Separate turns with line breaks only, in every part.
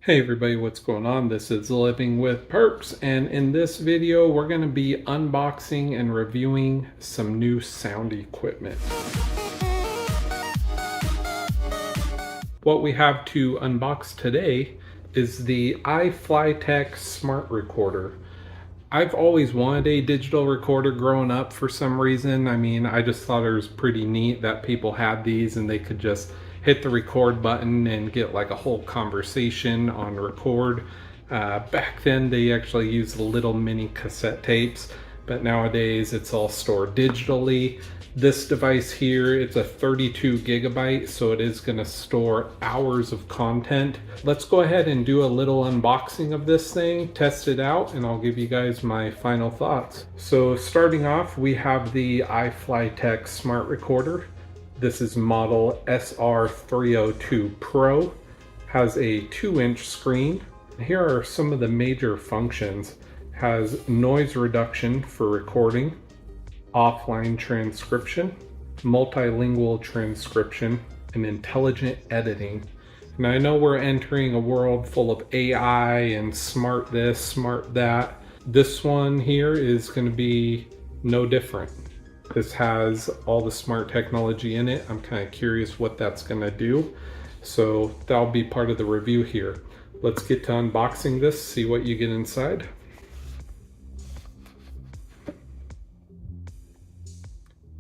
Hey everybody, what's going on? This is Living with Perks, and in this video we're going to be unboxing and reviewing some new sound equipment. What we have to unbox today is the iFLYTEK smart recorder. I've always wanted a digital recorder growing up for some reason. I just thought it was pretty neat that people had these and they could just hit the record button and get like a whole conversation on record. Back then they actually used little mini cassette tapes, but nowadays it's all stored digitally. This device here, it's a 32 gigabyte, so it is going to store hours of content. Let's go ahead and do a little unboxing of this thing, test it out, and I'll give you guys my final thoughts. So starting off, we have the iFLYTEK smart recorder. This is model SR302 Pro, has a 2-inch screen. Here are some of the major functions. Has noise reduction for recording, offline transcription, multilingual transcription, and intelligent editing. And I know we're entering a world full of AI and smart this, smart that. This one here is going to be no different. This has all the smart technology in it. I'm kind of curious what that's going to do. So that'll be part of the review here. Let's get to unboxing this, see what you get inside.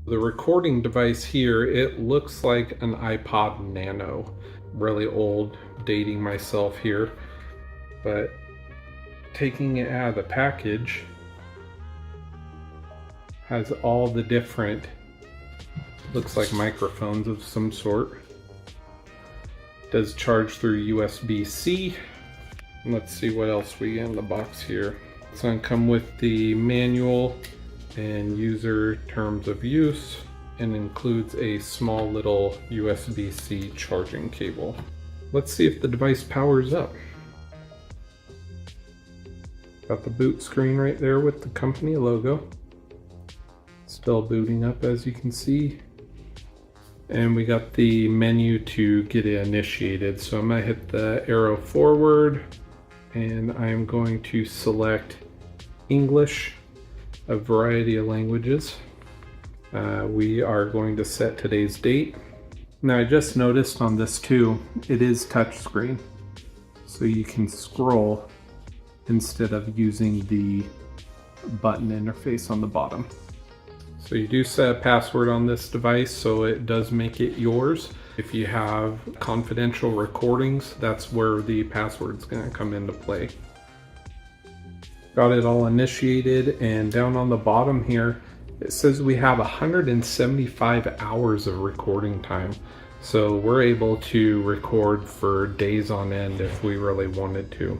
The recording device here, it looks like an iPod Nano. Really old, dating myself here. But taking it out of the package, has all the different, looks like microphones of some sort. Does charge through USB-C. Let's see what else we get in the box here. It's gonna come with the manual and user terms of use, and includes a small little USB-C charging cable. Let's see if the device powers up. Got the boot screen right there with the company logo. Still booting up, as you can see. And we got the menu to get it initiated. So I'm gonna hit the arrow forward and I'm going to select English, a variety of languages. We are going to set today's date. Now I just noticed on this too, it is touchscreen. So you can scroll instead of using the button interface on the bottom. So you do set a password on this device, so it does make it yours. If you have confidential recordings, that's where the password's gonna come into play. Got it all initiated, and down on the bottom here, it says we have 175 hours of recording time. So we're able to record for days on end if we really wanted to.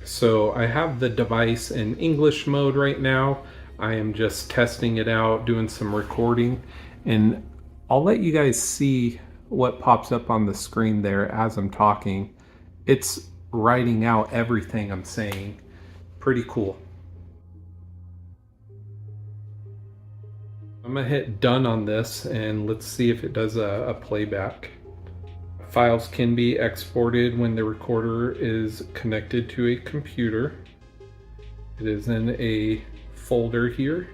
So I have the device in English mode right now. I am just testing it out, doing some recording, and I'll let you guys see what pops up on the screen there as I'm talking. It's writing out everything I'm saying. Pretty cool. I'm gonna hit done on this and let's see if it does a playback. Files can be exported when the recorder is connected to a computer. It is in a folder here,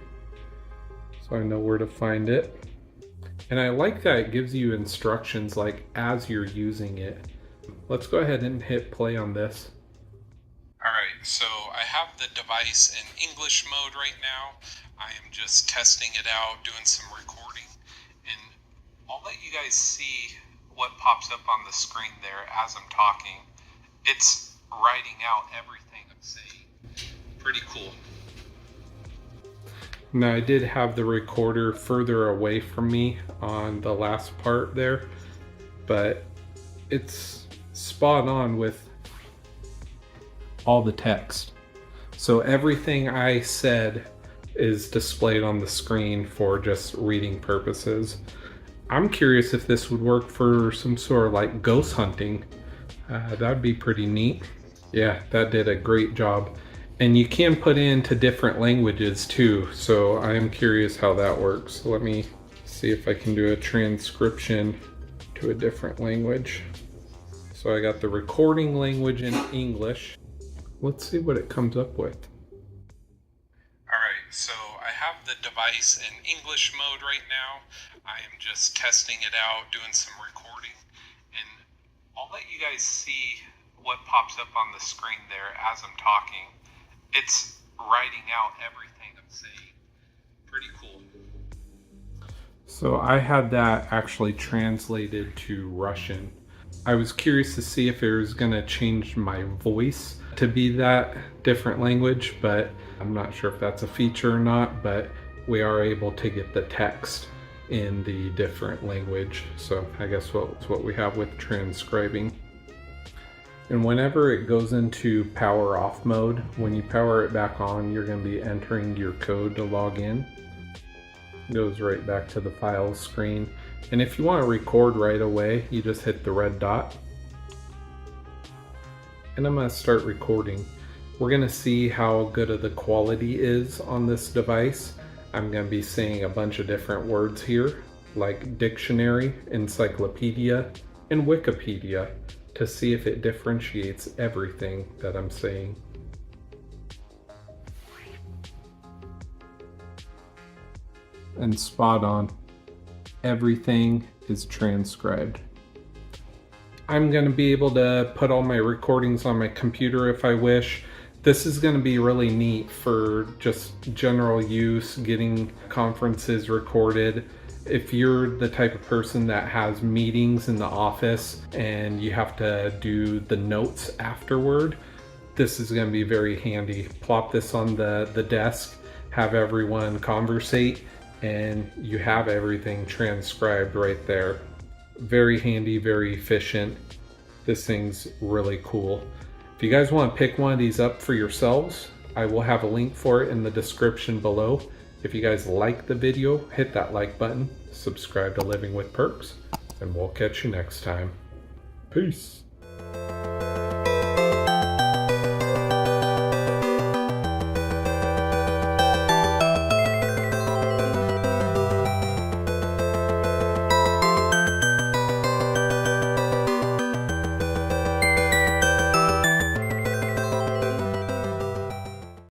so I know where to find it. And I like that it gives you instructions like as you're using it. Let's go ahead and hit play on this. Alright, so I have the device in English mode right now. I am just testing it out, doing some recording, and I'll let you guys see what pops up on the screen there as I'm talking. It's writing out everything I'm saying. Pretty cool. Now I did have the recorder further away from me on the last part there, but it's spot on with all the text. So everything I said is displayed on the screen for just reading purposes. I'm curious if this would work for some sort of like ghost hunting. That'd be pretty neat. Yeah, that did a great job. And you can put into different languages too, so I am curious how that works. Let me see if I can do a transcription to a different language. So I got the recording language in English. Let's see what it comes up with. Alright, so I have the device in English mode right now. I am just testing it out, doing some recording, and I'll let you guys see what pops up on the screen there as I'm talking. It's writing out everything I'm saying. Pretty cool. So I had that actually translated to Russian. I was curious to see if it was going to change my voice to be that different language, but I'm not sure if that's a feature or not, but we are able to get the text in the different language. So I guess that's what we have with transcribing. And whenever it goes into power off mode, when you power it back on, you're going to be entering your code to log in. It goes right back to the files screen. And if you want to record right away, you just hit the red dot. And I'm going to start recording. We're going to see how good of the quality is on this device. I'm going to be saying a bunch of different words here, like dictionary, encyclopedia, and Wikipedia, to see if it differentiates everything that I'm saying. And spot on. Everything is transcribed. I'm going to be able to put all my recordings on my computer if I wish. This is going to be really neat for just general use, getting conferences recorded. If you're the type of person that has meetings in the office and you have to do the notes afterward, this is going to be very handy. Plop this on the desk, have everyone conversate, and you have everything transcribed right there. Very handy, very efficient. This thing's really cool. If you guys want to pick one of these up for yourselves, I will have a link for it in the description below. If you guys like the video, hit that like button, subscribe to Living with Perks, and we'll catch you next time. Peace.